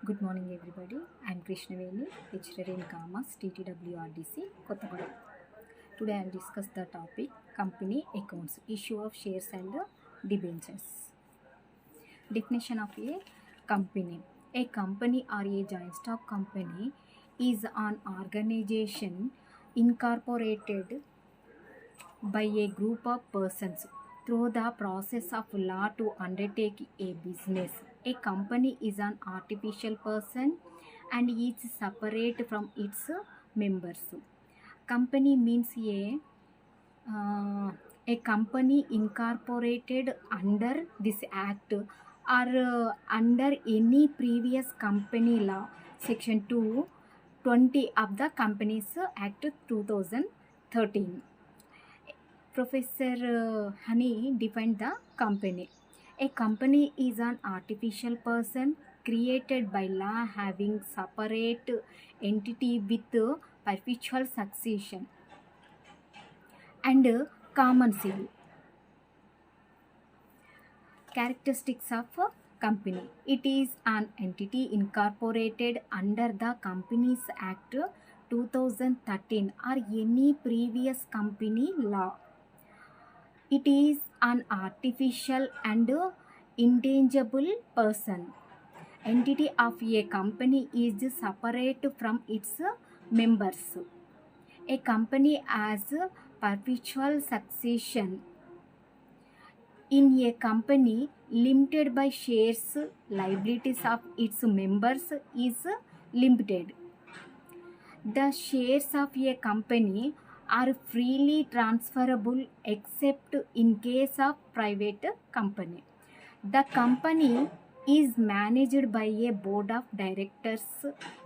Good morning, everybody. I am Krishnaveni, lecturer in Commerce, TTWRDC, Kottagudem. Today I will discuss the topic Company Accounts, Issue of Shares and Debentures. Definition of a company. A company or a joint stock company is an organization incorporated by a group of persons through the process of law to undertake a business. A company is an artificial person and is separate from its members. Company means a company incorporated under this act or under any previous company law, section 220 of the Companies Act 2013. Professor Honey defined the company. A company is an artificial person created by law having separate entity with perpetual succession and common seal. Characteristics of a company. It is an entity incorporated under the Companies Act 2013 or any previous company law. It is an artificial and intangible person. Entity of a company is separate from its members. A company has perpetual succession. In a company limited by shares, liabilities of its members is limited. The shares of a company are freely transferable except in case of private company. The company is managed by a board of directors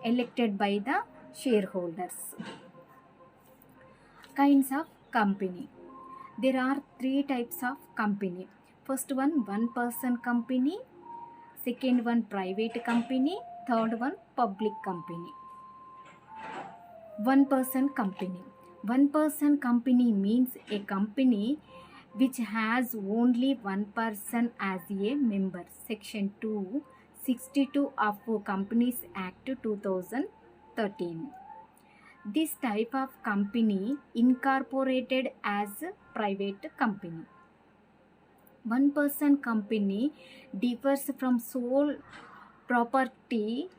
elected by the shareholders. Kinds of company. There are three types of company. First one person company. Second one private company. Third one public company. One person company. One person company means a company which has only one person as a member. Section 262 of Companies Act 2013. This type of company incorporated as private company. One person company differs from sole property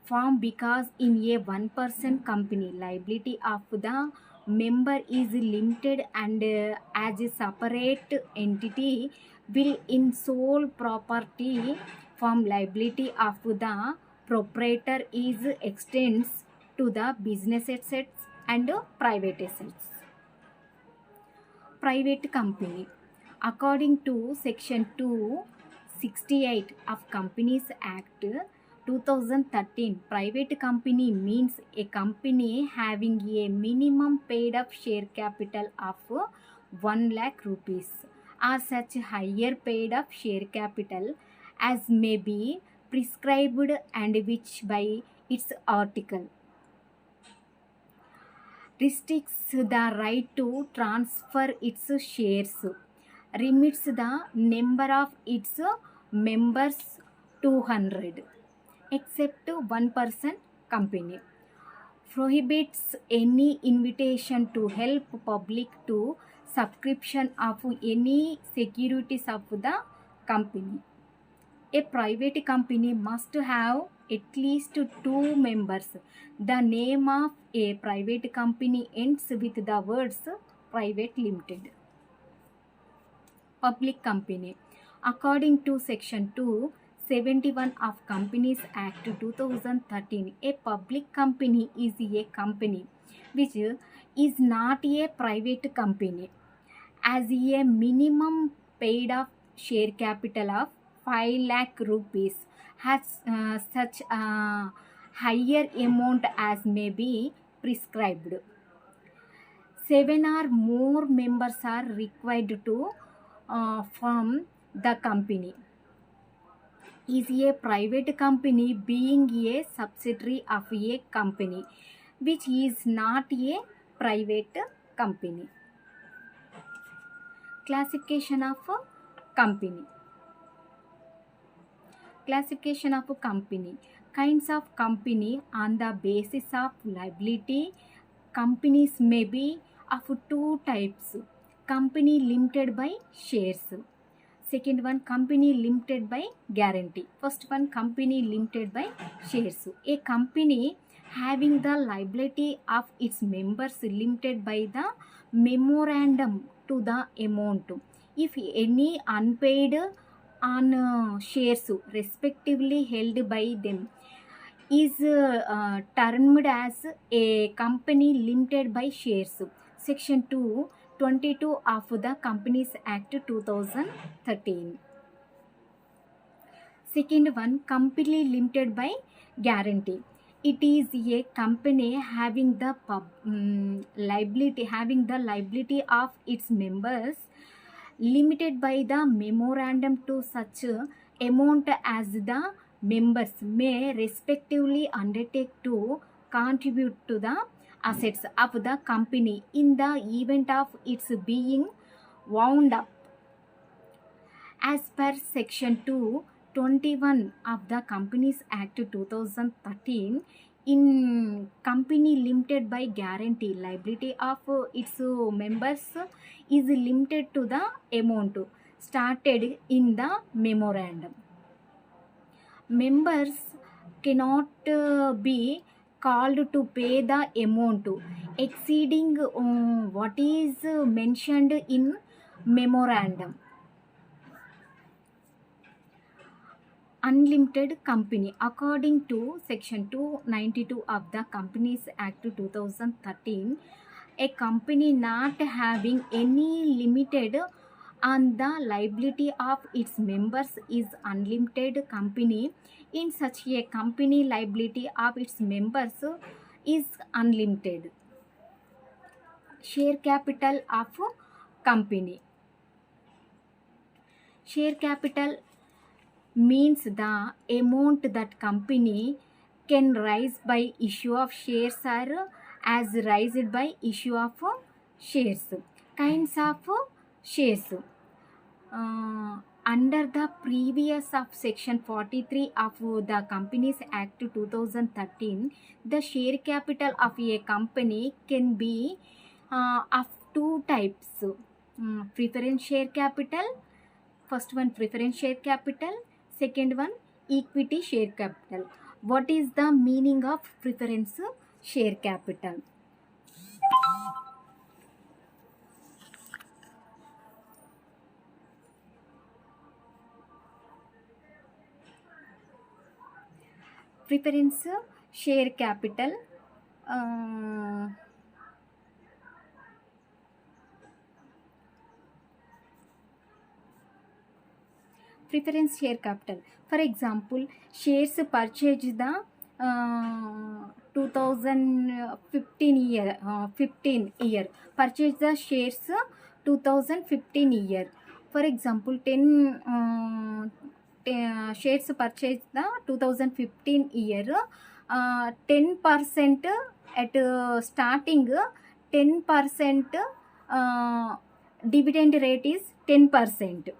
form because in a one person company liability of the member is limited and as a separate entity will in sole property form liability of the proprietor is extends to the business assets and private assets. Private company. According to section 268 of Companies Act 2013, private company means a company having a minimum paid up share capital of 1 lakh rupees or such higher paid up share capital as may be prescribed and which by its article restricts the right to transfer its shares, limits the number of its members 200 except one person company, prohibits any invitation to help public to subscription of any securities of the company. A private company must have at least two members. The name of a private company ends with the words private limited. Public company. According to section 271 of Companies Act 2013, a public company is a company which is not a private company as a minimum paid up share capital of 5 lakh rupees has such a higher amount as may be prescribed. 7 or more members are required to form the company. Is a private company being a subsidiary of a company which is not a private company. Classification of company. classification of a company. Kinds of company on the basis of liability. Companies may be of two types. Company limited by shares. Second one, company limited by guarantee. First one, company limited by shares. A company having the liability of its members limited by the memorandum to the amount. If any unpaid on shares respectively held by them is termed as a company limited by shares. Section 222 of the Companies Act 2013. Second one, company limited by guarantee. It is a company having the liability of its members limited by the memorandum to such amount as the members may respectively undertake to contribute to the assets of the company in the event of its being wound up. As per Section 221 of the Companies Act 2013, in company limited by guarantee, liability of its members is limited to the amount started in the memorandum. Members cannot be called to pay the amount exceeding what is mentioned in memorandum. Unlimited company. According to Section 292 of the Companies Act 2013, a company not having any limited on the liability of its members is unlimited company. In such a company, liability of its members is unlimited. Share capital of company. Share capital means the amount that company can raise by issue of shares or as raised by issue of shares. Kinds of shares. Under the previous of Section 43 of the Companies Act 2013, the share capital of a company can be of two types. Preference share capital. First one, preference share capital. Second one, equity share capital. What is the meaning of preference share capital? Preference share capital preference share capital. For example, shares purchased the 2015 year. Purchase the shares 2015 year. For example, 10 shares purchased the 2015 year. 10% at starting 10% dividend rate is 10%.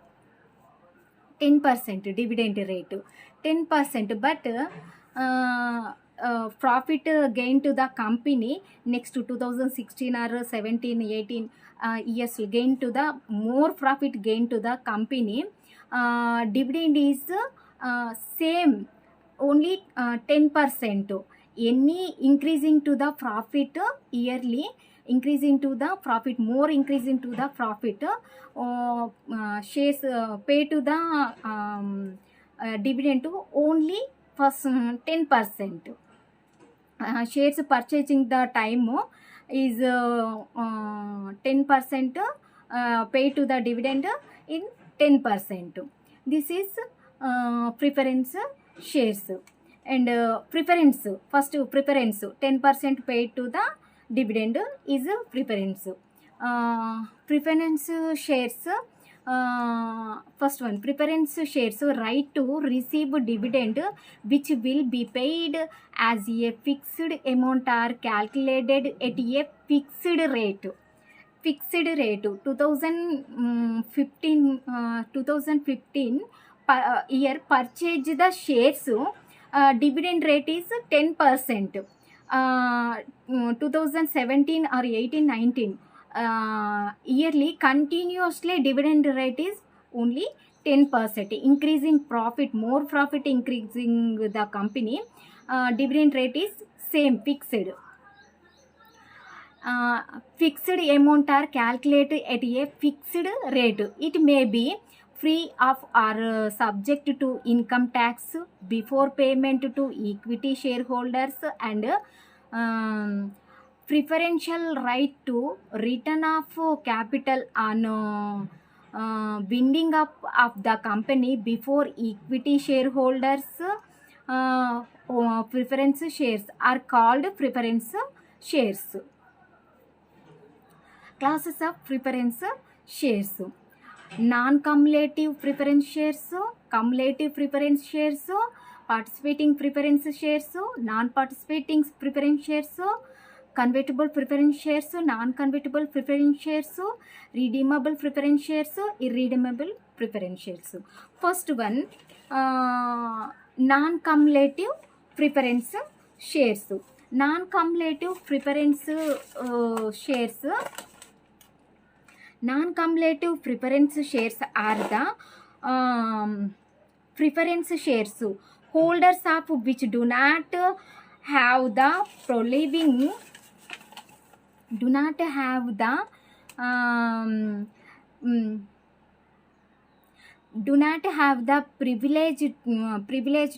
10% dividend rate, 10%, but profit gain to the company next to 2016 or 17, 18 years gain to the more profit gain to the company. Dividend is same, only 10%. Any increasing to the profit yearly, increasing to the profit, more increasing to the profit, shares pay to the dividend to only first 10%. Shares purchasing the time is 10% pay to the dividend in 10%. This is preference shares. And preference, first preference 10% paid to the dividend is preference. Preference shares, first one, preference shares, right to receive dividend which will be paid as a fixed amount or calculated at a fixed rate. Fixed rate 2015 year purchase the shares, dividend rate is 10%. 2017 or 18, 19, yearly continuously dividend rate is only 10%. Increasing profit, more profit increasing the company, dividend rate is same, fixed. Fixed amount are calculated at a fixed rate. It may be free of or subject to income tax before payment to equity shareholders, and preferential right to return of capital on winding up of the company before equity shareholders. Preference shares are called preference shares. Classes of preference shares: non-cumulative preference shares, cumulative preference shares, participating preference shares, non-participating preference shares, convertible preference shares, non-convertible preference shares, redeemable preference shares, irredeemable preference shares. First one, non-cumulative preference shares. Non-cumulative preference shares. Non-cumulative preference shares are the preference shares holders of which do not have the proliving, do not have the do not have the privilege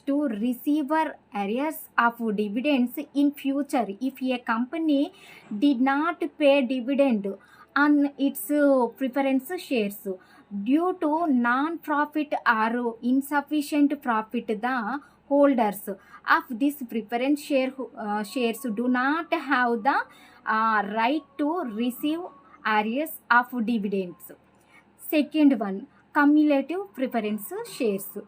to receive arrears of dividends in future. If a company did not pay dividend on its preference shares due to non-profit or insufficient profit, the holders of this preference shares do not have the right to receive arrears of dividends. Second one, cumulative preference shares.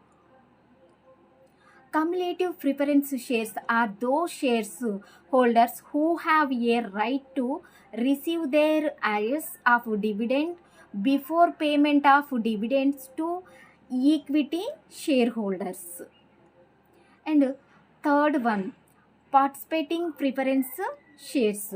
Cumulative preference shares are those shares holders who have a right to receive their arrears of dividend before payment of dividends to equity shareholders. And third one, participating preference shares.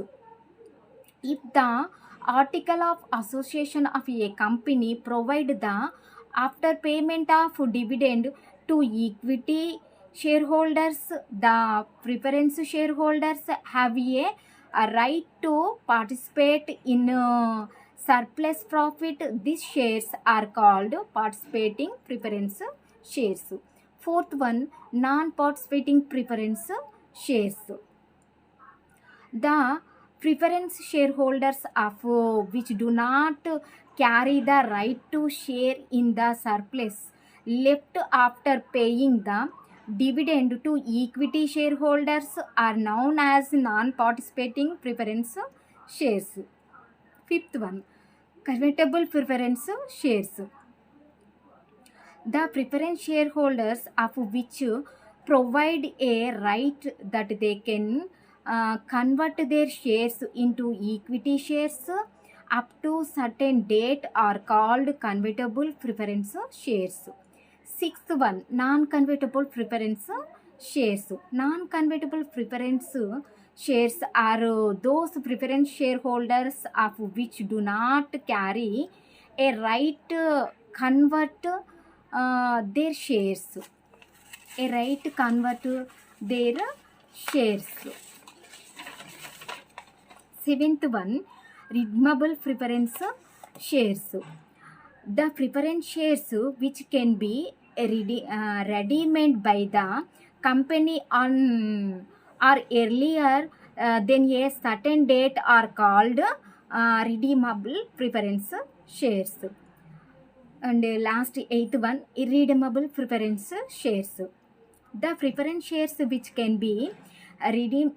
If the article of association of a company provide the after payment of dividend to equity shareholders, the preference shareholders have a right to participate in surplus profit. These shares are called participating preference shares. Fourth one, non-participating preference shares. The preference shareholders of which do not carry the right to share in the surplus left after paying the dividend to equity shareholders are known as non-participating preference shares. Fifth one, convertible preference shares. The preference shareholders of which provide a right that they can convert their shares into equity shares up to certain date are called convertible preference shares. Sixth one, non-convertible preference shares. Non-convertible preference shares are those preference shareholders of which do not carry a right to convert their shares. A right to convert their shares. Seventh one, redeemable preference shares. The preference shares which can be redeemed by the company on or earlier than a certain date are called redeemable preference shares. And last, eighth one, irredeemable preference shares. The preference shares which can be redeemed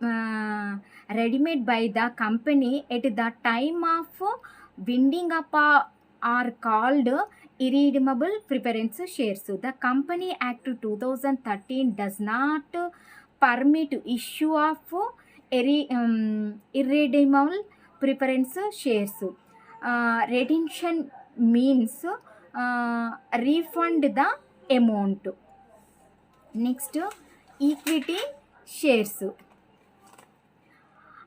by the company at the time of winding up are called irredeemable preference shares. The Company Act 2013 does not permit issue of irredeemable preference shares. Redemption means refund the amount. Next, equity shares.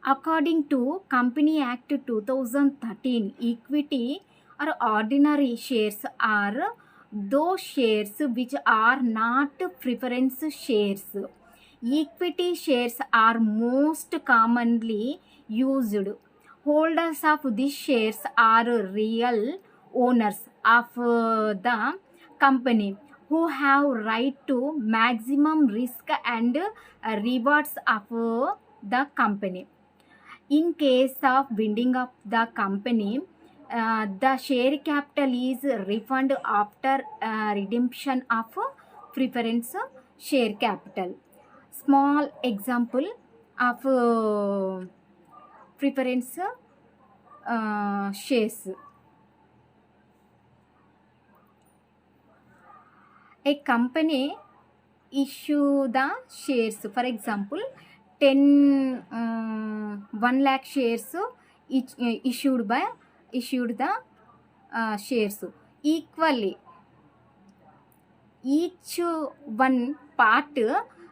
According to Company Act 2013, equity or ordinary shares are those shares which are not preference shares. Equity shares are most commonly used. Holders of these shares are real owners of the company who have right to maximum risk and rewards of the company. In case of winding up the company, the share capital is refunded after redemption of preference share capital. Small example of preference shares. A company issue the shares, for example 1 lakh shares issued the shares equally. Each one part,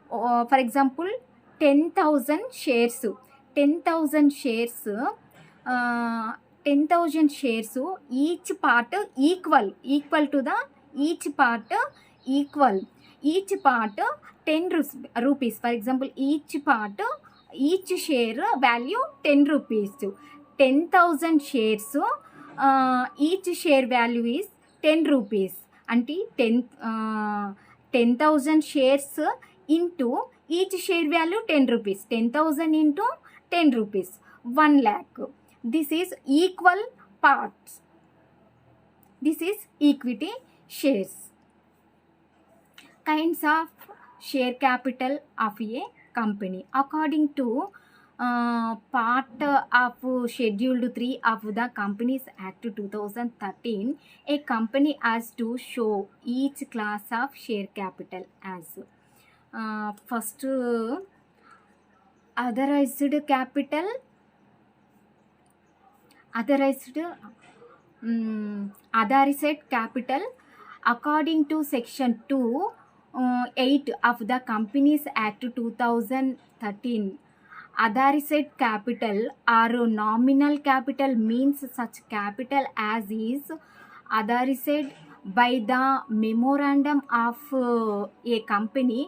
for example 10,000 shares, 10,000 shares, 10,000 shares, each part equal to the each part equal, each part 10 rupees, for example each part, each share value 10 rupees. 10,000 shares, each share value is 10 rupees. అంటే 10,000 shares into each share value 10 rupees. 10,000 into 10 rupees, 1 lakh. This is equal parts. This is equity shares. Kinds of share capital of a company. According to part of Schedule 3 of the Companies Act 2013, a company has to show each class of share capital as first, authorized capital, authorized capital. According to section 2(8) of the Companies Act 2013, authorized capital or nominal capital means such capital as is authorized by the memorandum of a company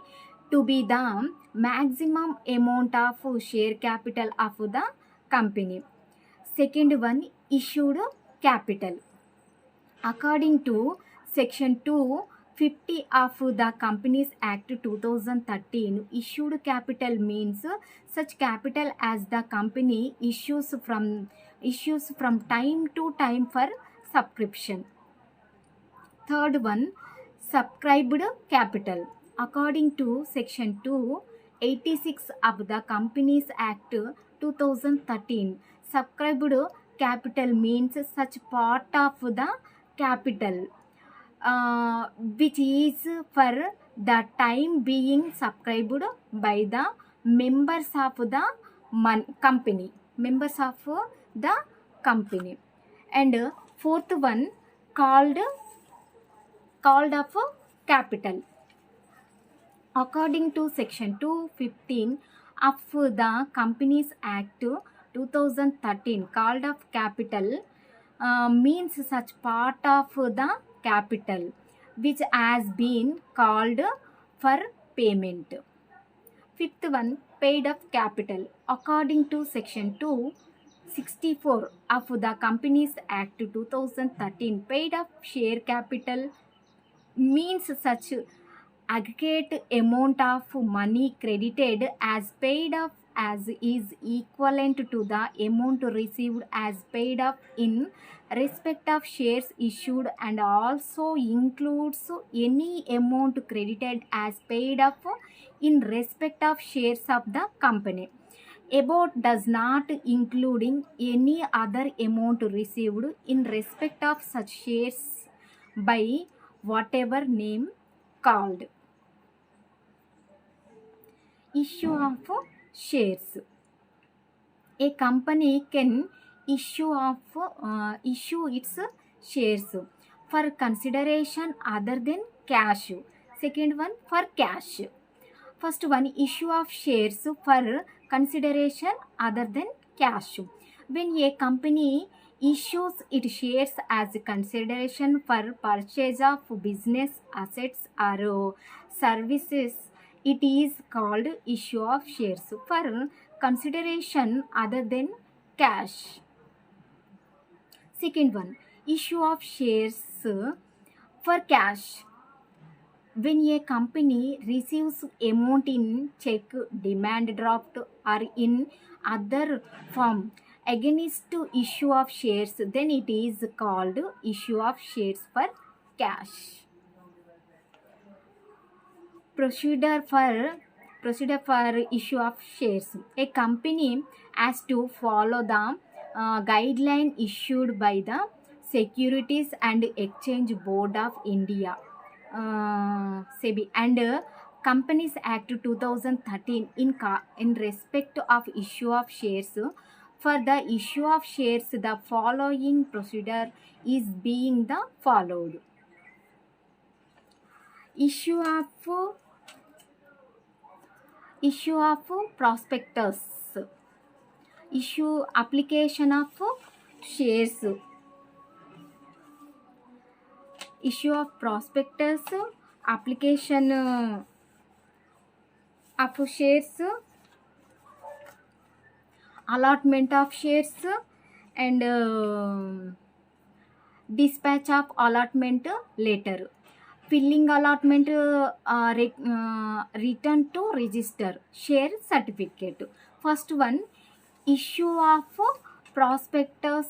to be the maximum amount of share capital of the company. Second one, issued capital. According to section 250 of the Companies Act 2013, issued capital means such capital as the company issues from time to time for subscription. Third one, subscribed capital. According to section 286 of the Companies Act 2013, subscribed capital means such part of the capital which is for the time being subscribed by the members of the company, members of the company. And fourth one, called of capital. According to section 215 of the Companies Act 2013, called of capital means such part of the capital which has been called for payment. Fifth one, paid up capital. According to section 264 of the Companies Act 2013, paid up share capital means such aggregate amount of money credited as paid up as is equivalent to the amount received as paid up in respect of shares issued, and also includes any amount credited as paid up in respect of shares of the company. About does not including any other amount received in respect of such shares by whatever name called. Issue of shares. A company can issue its shares for consideration other than cash. Second one for cash. First one, issue of shares for consideration other than cash. When a company issues its shares as consideration for purchase of business assets or services, it is called issue of shares for consideration other than cash. Second one, issue of shares for cash. When a company receives amount in check, demand draft, or in other form against issue of shares, then it is called issue of shares for cash. Procedure for issue of shares. A company has to follow the guideline issued by the Securities and Exchange Board of India, SEBI, and Companies Act 2013 in respect of issue of shares. For the issue of shares, the following procedure is being the followed. Issue of prospectus, issue application of shares, issue of prospectus, application of shares, allotment of shares, and dispatch of allotment letter, filling allotment, return to register, share certificate. First one, issue of prospectus.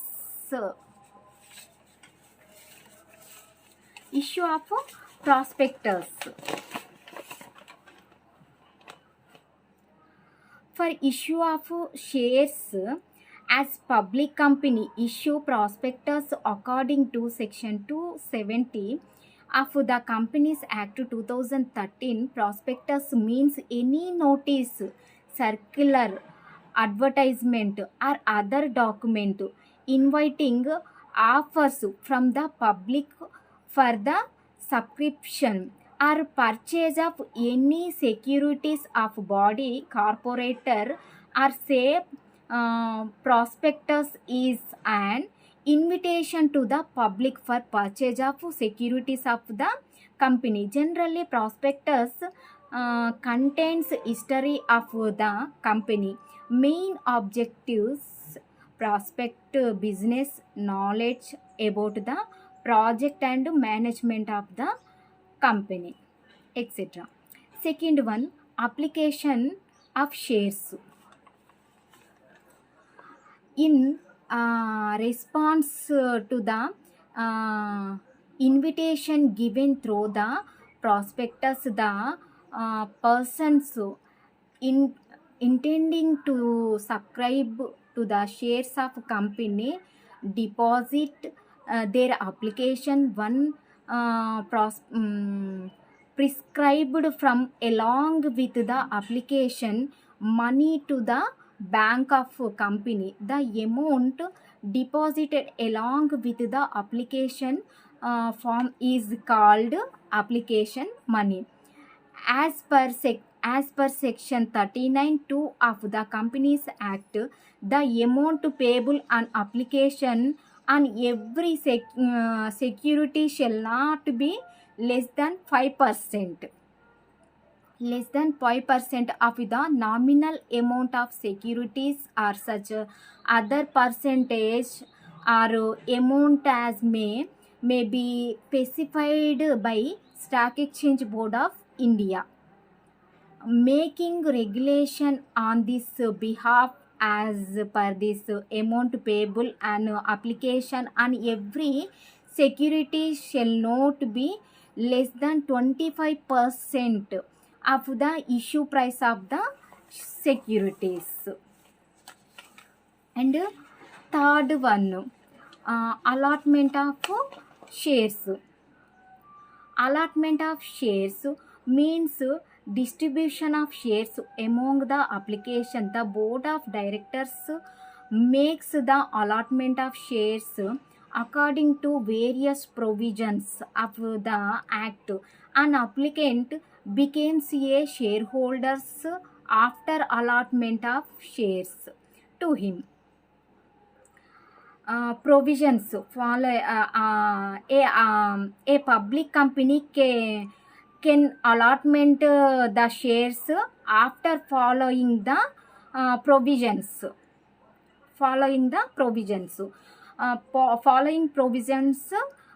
Issue of prospectus. For issue of shares as public company, issue prospectus according to section 270 of the Companies Act 2013. Prospectus means any notice, circular, advertisement, or other document inviting offers from the public for the subscription or purchase of any securities of body, corporator, or say prospectus is an invitation to the public for purchase of securities of the company. Generally, prospectus contains history of the company, main objectives, prospect business, knowledge about the project and management of the company, etc. Second one, application of shares. In response to the invitation given through the prospectus, the persons intending to subscribe to the shares of company deposit their application one prescribed from along with the application money to the bank of company. The amount deposited along with the application form is called application money. As per section 39(2) of the Companies Act, the amount payable on application on every security shall not be less than 5%. Less than 5% of the nominal amount of securities or such other percentage or amount as may be specified by Stock Exchange Board of India, making regulation on this behalf. As per this, amount payable and application on every security shall not be less than 25% of the issue price of the securities. And third one, allotment of shares. Allotment of shares means distribution of shares among the application. The board of directors makes the allotment of shares According to various provisions of the Act, an applicant becomes a shareholder after allotment of shares to him. Provisions follow a public company can allotment the shares after provisions following the provisions. Following provisions,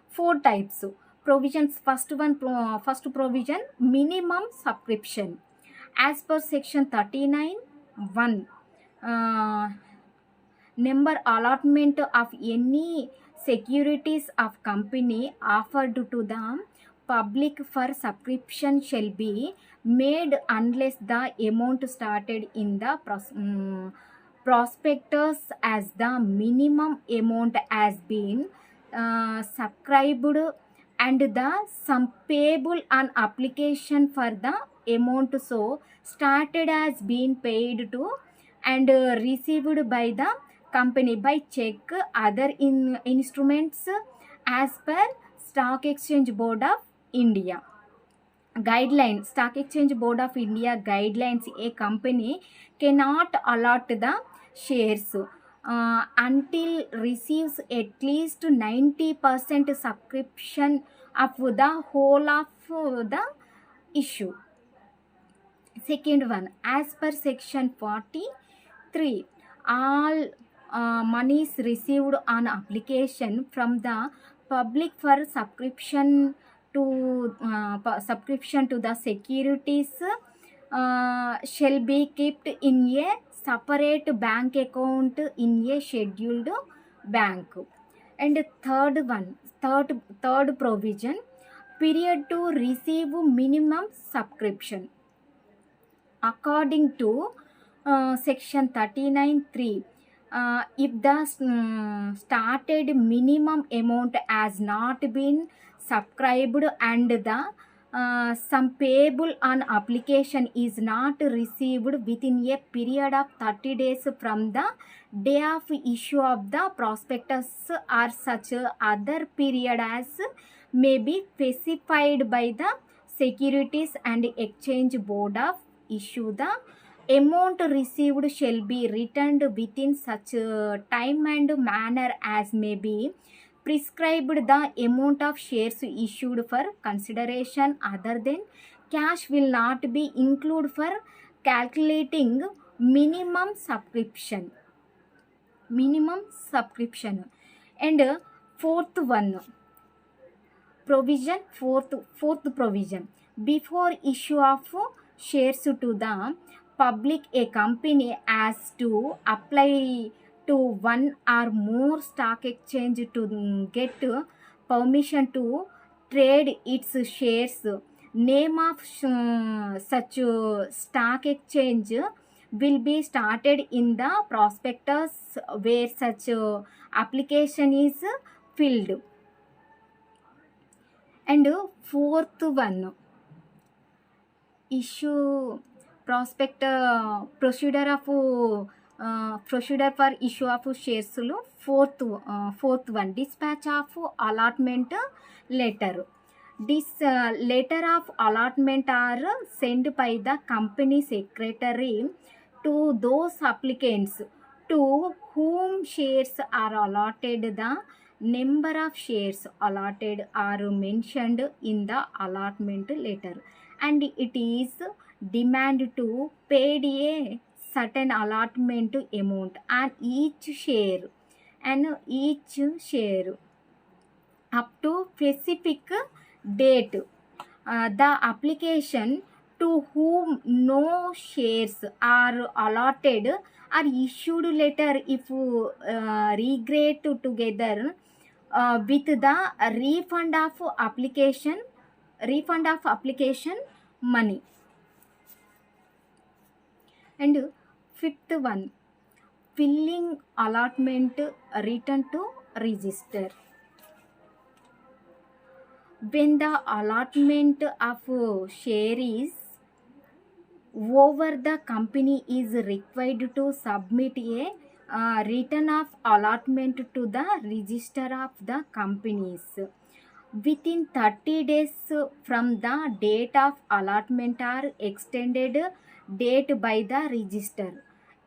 four types. Provisions, first provision, minimum subscription. As per section 39 1, number allotment of any securities of company offered to the public for subscription shall be made unless the amount started in the prospectus as the minimum amount has been subscribed and the sum payable on application for the amount so started has been paid to and received by the company by check other instruments as per Stock Exchange Board of India guidelines. Stock Exchange Board of India guidelines, a company cannot allot the shares until receives at least 90% subscription of the whole of the issue. Second one, as per section 43, all monies received on application from the public for subscription to the securities shall be kept in a separate bank account in a scheduled bank. And third provision, period to receive minimum subscription. According to section 39(3), if the started minimum amount has not been subscribed and the sum payable on application is not received within a period of 30 days from the day of issue of the prospectus or such other period as may be specified by the Securities and Exchange Board of issue, the amount received shall be returned within such time and manner as may be prescribed. The amount of shares issued for consideration other than cash will not be included for calculating minimum subscription. And fourth provision, before issue of shares to the public, a company has to apply to one or more stock exchange to get permission to trade its shares. Name of such stock exchange will be started in the prospectus where such application is filled. And fourth one, issue procedure for issue of shares lo fourth one, dispatch of allotment letter. This letter of allotment are sent by the company secretary to those applicants to whom shares are allotted. The number of shares allotted are mentioned in the allotment letter, and it is demanded to pay a certain allotment amount on each share up to specific date. The application to whom no shares are allotted are issued later if regret together with the refund of application money. And fifth one, filling allotment return to register. When the allotment of share is over, the company is required to submit a return of allotment to the register of the companies within 30 days from the date of allotment or extended date by the register.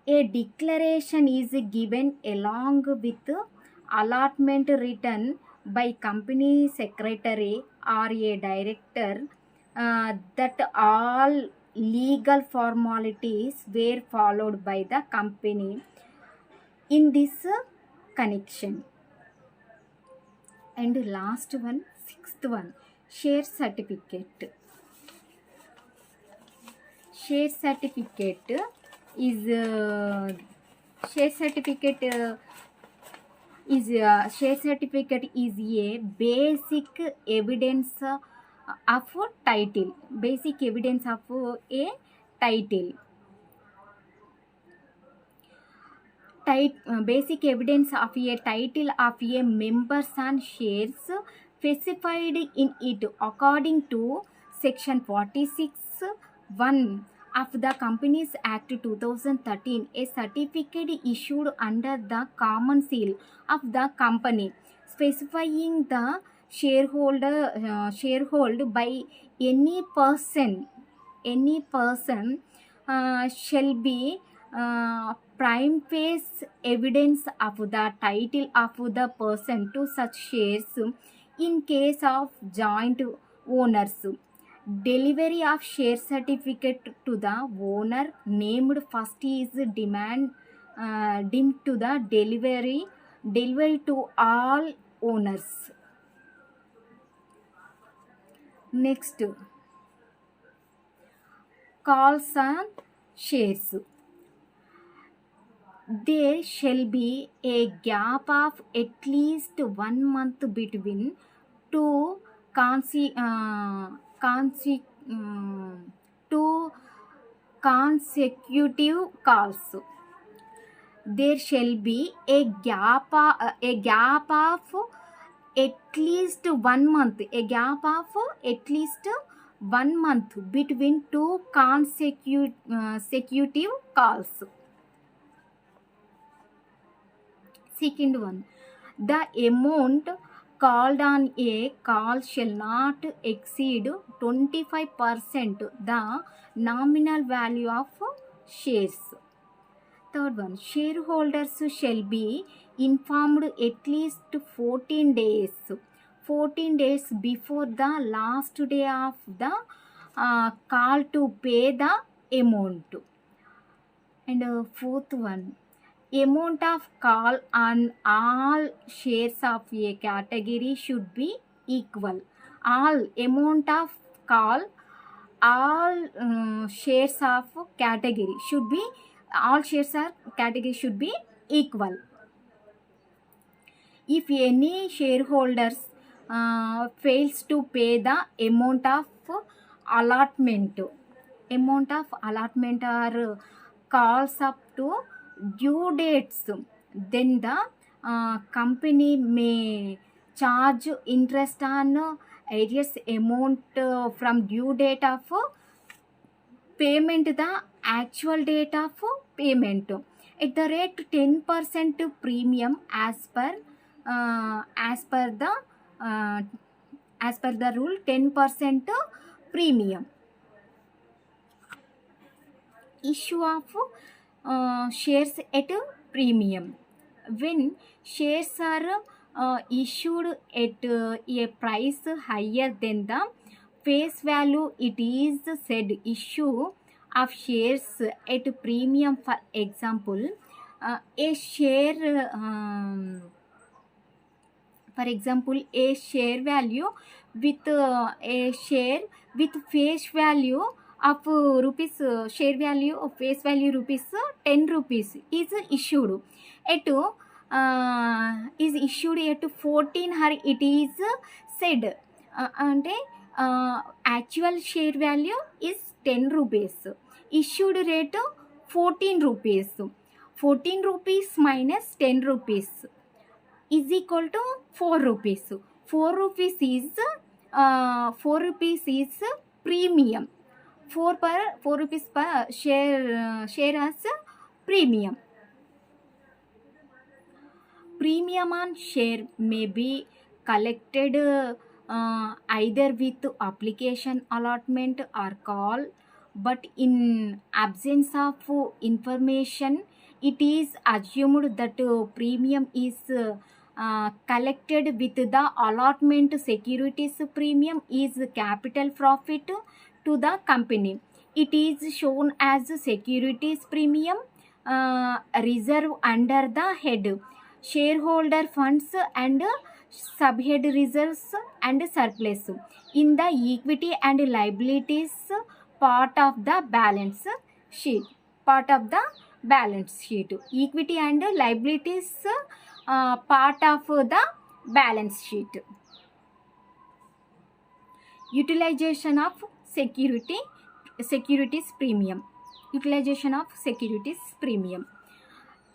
A declaration is given along with allotment written by company secretary or a director that all legal formalities were followed by the company in this connection. And last one, sixth one, share certificate. Share certificate is share certificate share certificate is a basic evidence of title. Basic evidence of a title. Basic evidence of a title of a members and shares specified in it according to section 46 1 of the Companies Act 2013. A certificate issued under the common seal of the company specifying the sharehold by any person shall be prime face evidence of the title of the person to such shares in case of joint owners. Delivery of share certificate to the owner named first is deemed to the delivery to all owners. Next, calls on shares. There shall be a gap of at least 1 month between two two consecutive calls. There shall be a gap of at least 1 month. A gap of at least 1 month between two consecutive calls. Second one, the amount called on a call shall not exceed 25% the nominal value of shares. Third one, shareholders shall be informed at least 14 days before the last day of the call to pay the amount. And fourth one, amount of call on all shares of a category should be equal. All amount of call all shares of category should be equal. If any shareholders fails to pay the amount of allotment or calls up to due dates, then the company may charge interest on arrears amount from due date of payment the actual date of payment at the rate 10% premium as per the rule 10% premium. Issue of shares at a premium. When shares are issued at a price higher than the face value, it is said issue of shares at a premium. For example, a share value with a share with face value of rupees share value of face value rupees 10 rupees is issued at 14 or it is said ante actual share value is 10 rupees, issued rate 14 rupees. 14 rupees minus 10 rupees is equal to 4 rupees. 4 rupees is premium. 4 rupees per share as premium. Premium on share may be collected either with application allotment or call, but in absence of information, it is assumed that premium is collected with the allotment. Securities premium is capital profit to the company. It is shown as securities premium reserve under the head shareholder funds and subhead reserves and surplus in the equity and liabilities part of the balance sheet. Part of the balance sheet. Equity and liabilities part of the balance sheet. Utilization of securities premium. Utilization of securities premium.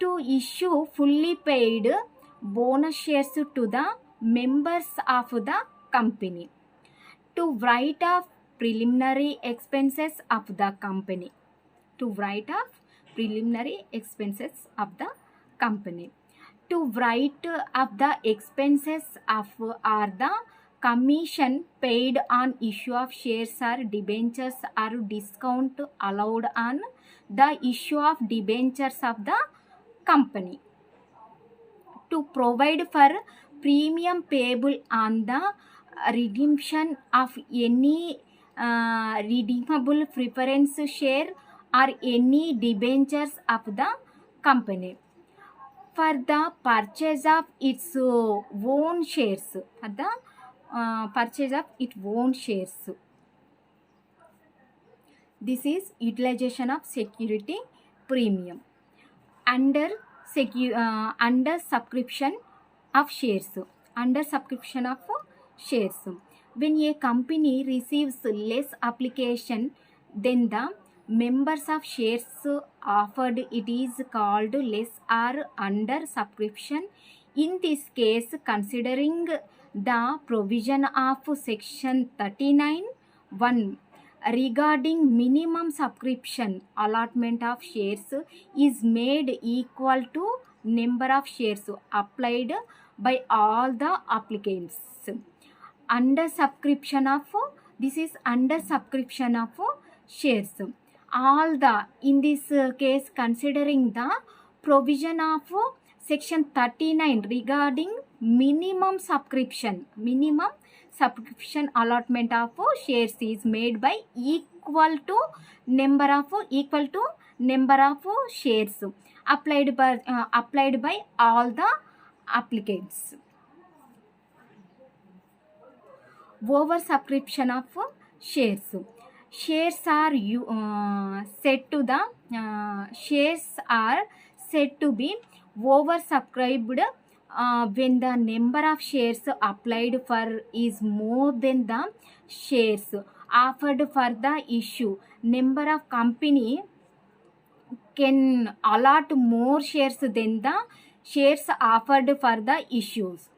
To issue fully paid bonus shares to the members of the company. To write off preliminary expenses of the company. To write off preliminary expenses of the company. To write off the expenses of or the commission paid on issue of shares or debentures or discount allowed on the issue of debentures of the company. To provide for premium payable on the redemption of any redeemable preference share or any debentures of the company. For the purchase of its own shares. For the purchase of its own shares. This is utilization of security premium. Under subscription of shares. Under subscription of shares. When a company receives less application than the members of shares offered, it is called less or under subscription. In this case, considering the provision of section 39(1) regarding minimum subscription, allotment of shares is made equal to number of shares applied by all the applicants. Under subscription of, this is under subscription of shares. All the, in this case, considering the provision of section 39 regarding minimum subscription allotment of shares is made by equal to number of shares applied by all the applicants. Over subscription of shares. Shares are said to be oversubscribed when the number of shares applied for is more than the shares offered for the issue. Number of company can allot more shares than the shares offered for the issues.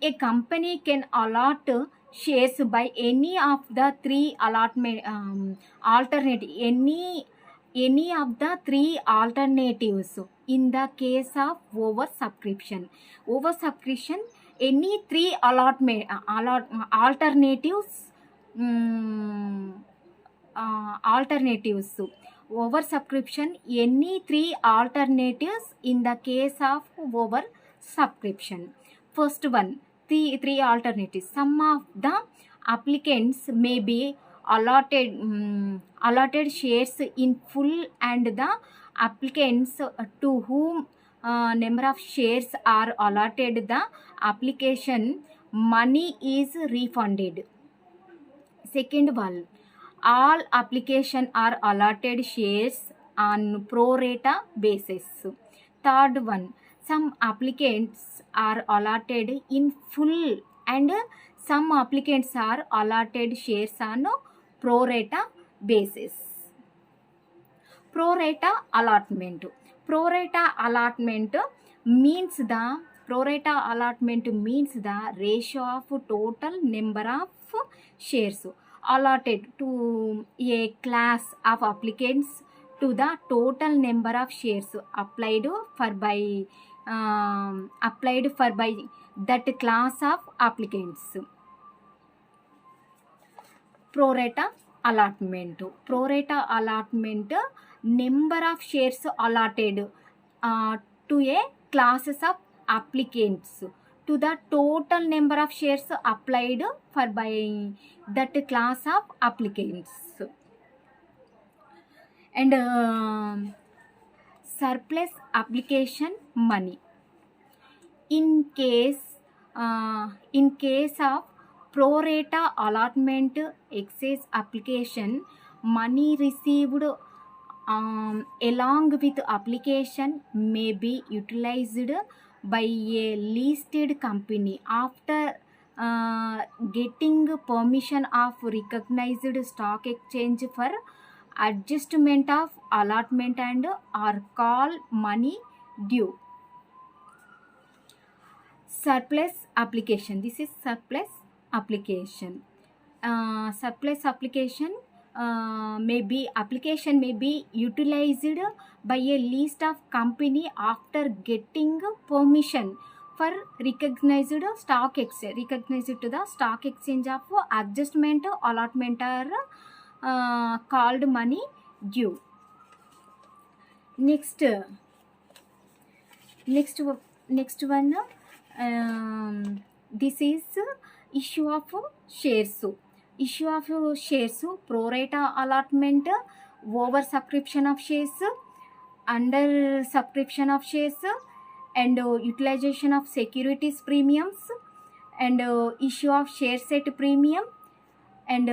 A company can allot shares by any of the three any of the three alternatives in the case of oversubscription. Oversubscription, any three alternatives. Oversubscription, any three alternatives in the case of oversubscription. First one, three alternatives. Some of the applicants may be allotted shares in full, and the applicants to whom number of shares are allotted, the application money is refunded. Second one, all application are allotted shares on pro rata basis. Third one, some applicants are allotted in full and some applicants are allotted shares on pro rata basis. Pro rata allotment. Pro rata allotment means the ratio of total number of shares allotted to a class of applicants to the total number of shares applied for by applied for by that class of applicants. Pro rata allotment. Pro rata allotment, number of shares allotted to a classes of applicants to the total number of shares applied for by that class of applicants. And surplus application money. In case of pro rata allotment excess application, money received along with application may be utilized by a listed company after getting permission of recognized stock exchange for adjustment of allotment and are called money due. Surplus application. This is surplus application. Surplus application may be utilized by a list of company after getting permission for recognized stock exchange, recognized to the stock exchange of adjustment allotment are called money due. Next one, this is issue of shares. Issue of shares, pro rata allotment, over subscription of shares, under subscription of shares, and utilization of securities premiums, and issue of share set premium, and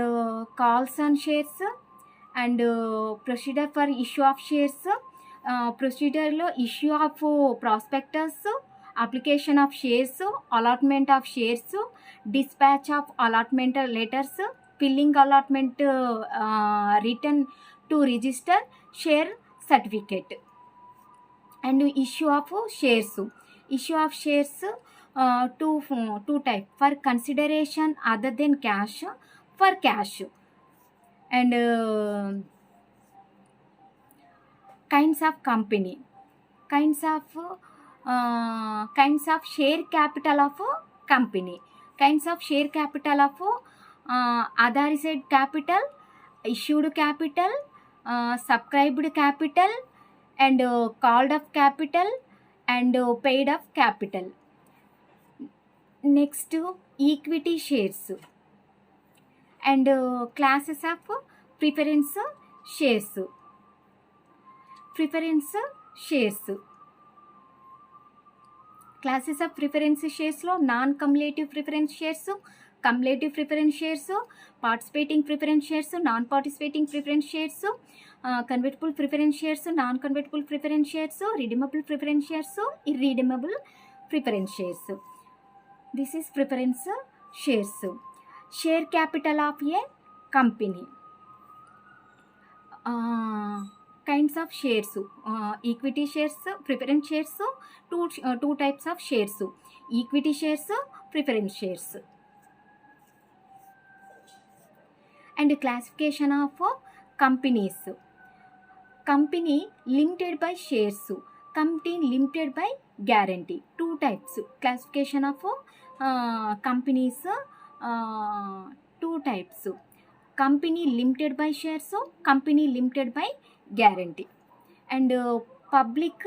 calls on shares, and procedure for issue of shares, procedure lo issue of prospectus, application of shares, allotment of shares, dispatch of allotment letters, filling allotment return to register share certificate, and issue of shares. Issue of shares two type: for consideration other than cash, for cash, and kinds of company, kinds of share capital of company, kinds of share capital of authorized capital, issued capital, subscribed capital, and called up capital, and paid up capital. Next, equity shares and classes of preference shares. Preference shares. Classes of preference shares lo non-cumulative preference shares, cumulative preference shares, participating preference shares, non-participating preference shares, convertible preference shares, non-convertible preference shares, redeemable preference shares, irredeemable preference shares. This is preference shares. Share capital of a company. Kinds of shares, equity shares, preference shares, two types of shares: equity shares, preference shares. And classification of companies: company limited by shares, company limited by guarantee. Two types classification of companies, two types: company limited by shares, company limited by guarantee. And public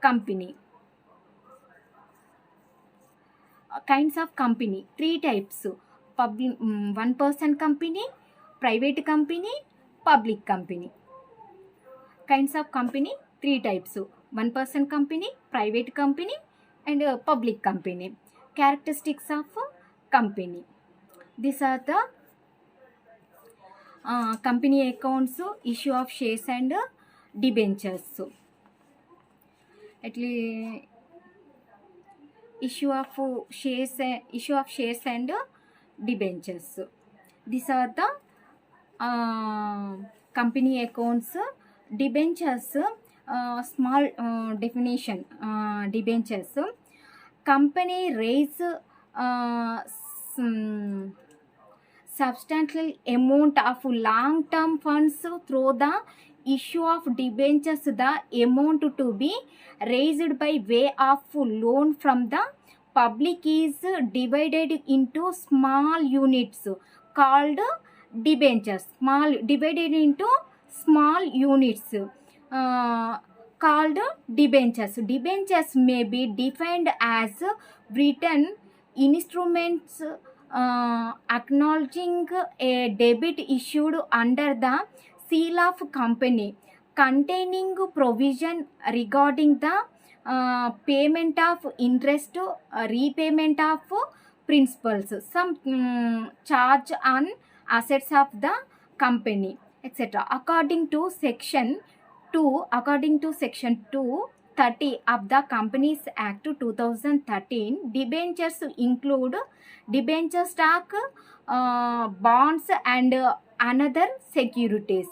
company. Kinds of company, three types: public, one person company, private company, public company. Kinds of company, three types: one person company, private company, and public company. Characteristics of company. These are the company accounts, issue of shares and debentures. Issue of shares and debentures. These are the company accounts. Debentures, small definition. Debentures, company raise substantial amount of long-term funds through the issue of debentures, the amount to be raised by way of loan from the public is divided into small units called debentures. Divided into small units called debentures. Debentures may be defined as written instruments acknowledging a debit issued under the seal of company, containing provision regarding the payment of interest, repayment of principals, some charge on assets of the company, etc. According to section 230 of the Companies Act 2013, debentures include debenture stock, bonds and another securities,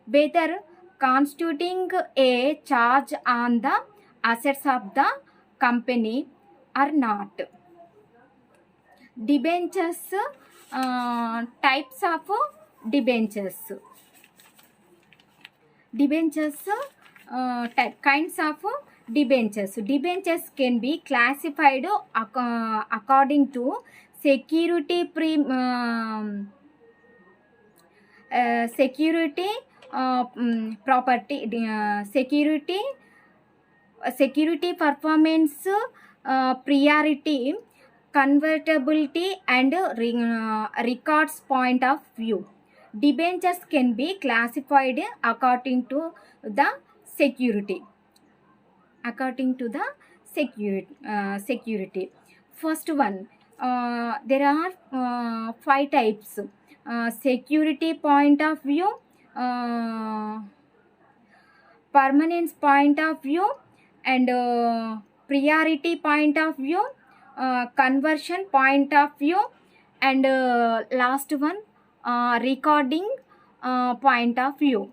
whether constituting a charge on the assets of the company or not. Debentures, types of debentures. Kinds of debentures. Debentures can be classified according to security property, security performance, priority, convertibility and records point of view. Debentures can be classified according to the security. Security. First one, there are 5 types. Security point of view, permanence point of view, and priority point of view, conversion point of view, and last one, recording point of view.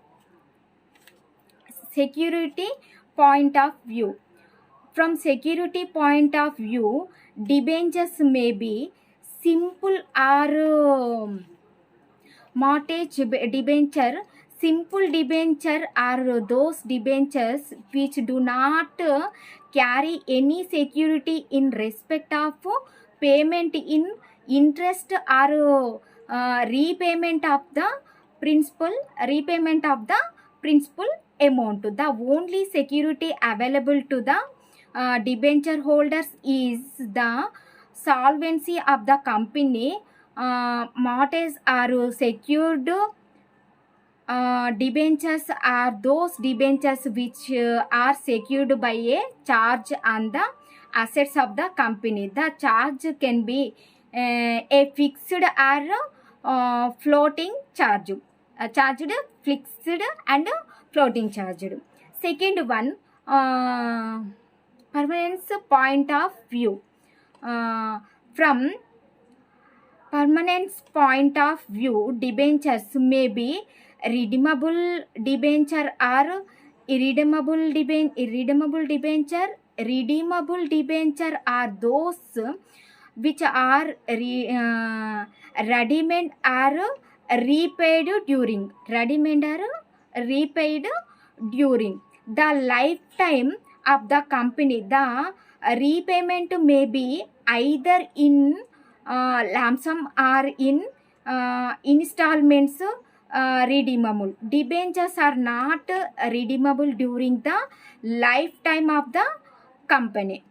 Security point of view. From security point of view, debentures may be simple or mortgage debenture. Simple debenture are those debentures which do not carry any security in respect of payment in interest or repayment of the principal amount. The only security available to the debenture holders is the solvency of the company. Mortgage are secured debentures are those debentures which are secured by a charge on the assets of the company. The charge can be a fixed or floating charge. Charged, fixed and floating charged. Second one, permanence point of view. From permanence point of view, debentures may be redeemable debenture or irredeemable debenture. Redeemable debenture are those which are redeemed or repaid during the lifetime of the company. The repayment may be either in lump sum or in installments. Redeemable debentures are not redeemable during the lifetime of the company.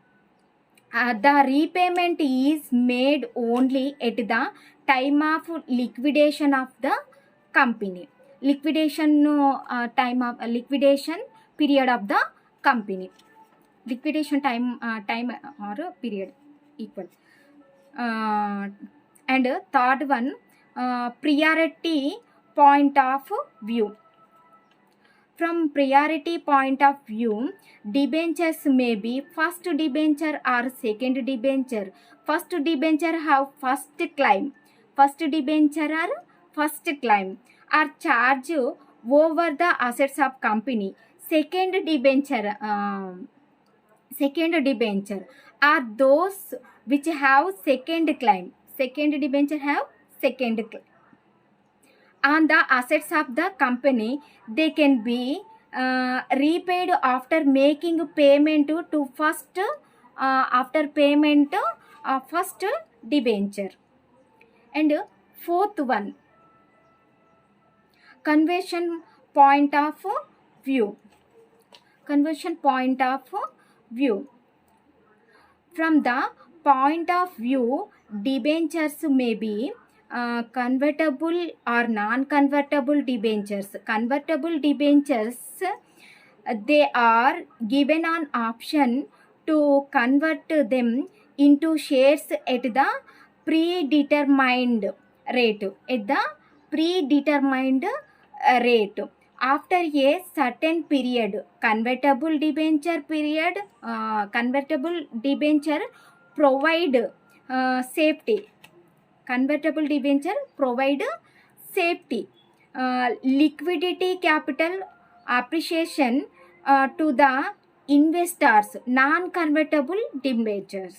The repayment is made only at the time of liquidation of the company. Liquidation period of the company. Liquidation time or period equal. And third one, priority point of view. From priority point of view, debentures may be first debenture or second debenture. First debenture have first claim. First debenture or first claim are charged over the assets of company. Second debenture are those which have second claim. Second debenture have second claim. on the assets of the company, they can be repaid after making payment to first after payment first debenture. And fourth one, conversion point of view. Conversion point of view. From the point of view, debentures may be convertible or non-convertible debentures. Convertible debentures, they are given an option to convert them into shares at the predetermined rate. At the predetermined rate after a certain period. Convertible debenture period, convertible debenture provide safety. Convertible debenture provide safety, liquidity, capital appreciation to the investors. Non-convertible debentures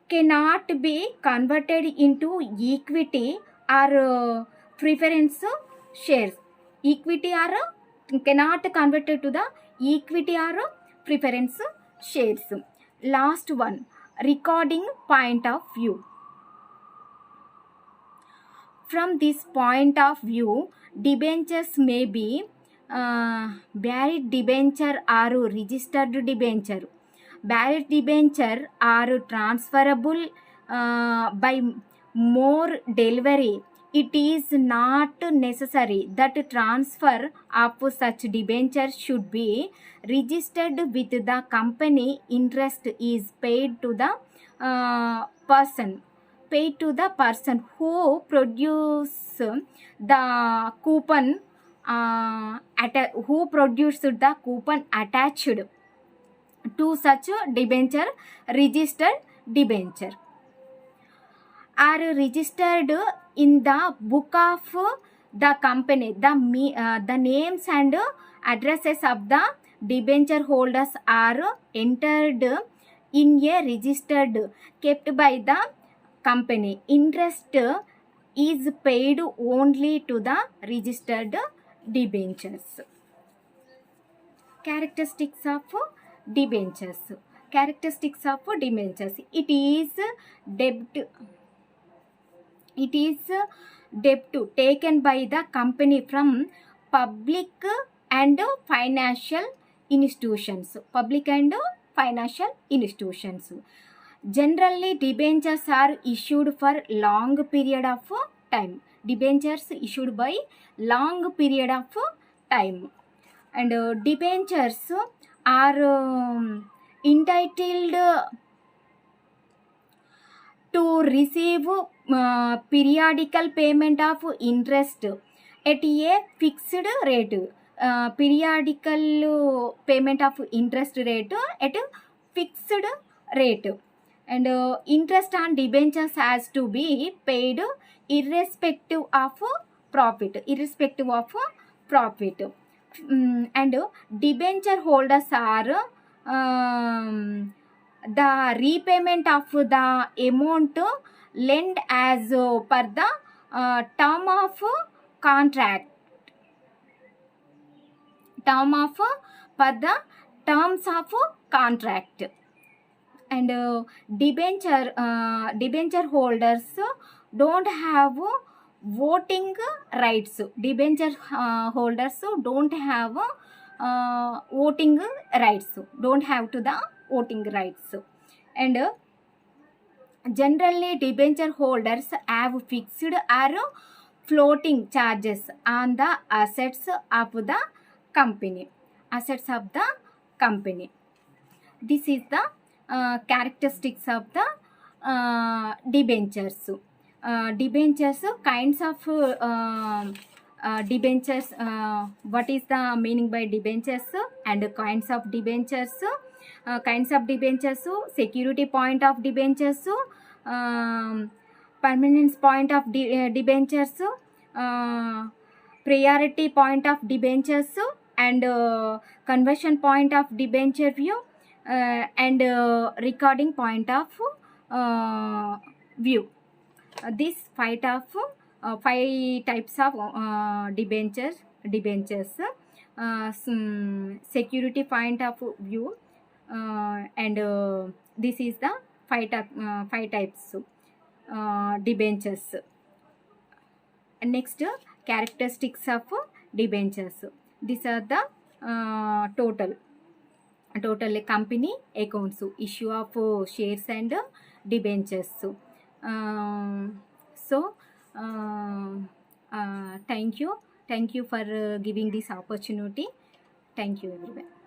cannot be converted into equity or preference shares. Equity or cannot converted to the equity or preference shares. Last one, recording point of view. From this point of view, debentures may be bearer debenture or registered debenture. Bearer debenture are transferable by more delivery. It is not necessary that transfer of such debenture should be registered with the company. Interest is paid to the person who produce the coupon who produced the coupon attached to such debenture. Registered debenture are registered in the book of the company. The names and addresses of the debenture holders are entered in a registered kept by the company. Interest is paid only to the registered debentures. Characteristics of debentures. Characteristics of debentures. It is debt taken by the company from public and financial institutions. Public and financial institutions. Generally, debentures are issued for long period of time. Debentures issued by long period of time. And debentures are entitled to receive periodical payment of interest at a fixed rate. Periodical payment of interest rate at a fixed rate. And interest on debentures has to be paid irrespective of profit. And debenture holders are the repayment of the amount lent as per the term of contract. Per the terms of contract. And debenture holders don't have voting rights. Debenture holders don't have voting rights. Don't have to the voting rights. And generally, debenture holders have fixed or floating charges on the assets of the company. This is the characteristics of the debentures. Debentures, kinds of debentures. What is the meaning by debentures and kinds of debentures? Kinds of debentures: security point of debentures, permanence point of debentures, priority point of debentures, and conversion point of debenture view, and recording point of view. This 5 of 5 types of debentures, security point of view, and this is the 5 types debentures. Next, characteristics of debentures. These are the total company accounts, issue of shares and debentures. So thank you for giving this opportunity. Thank you everyone.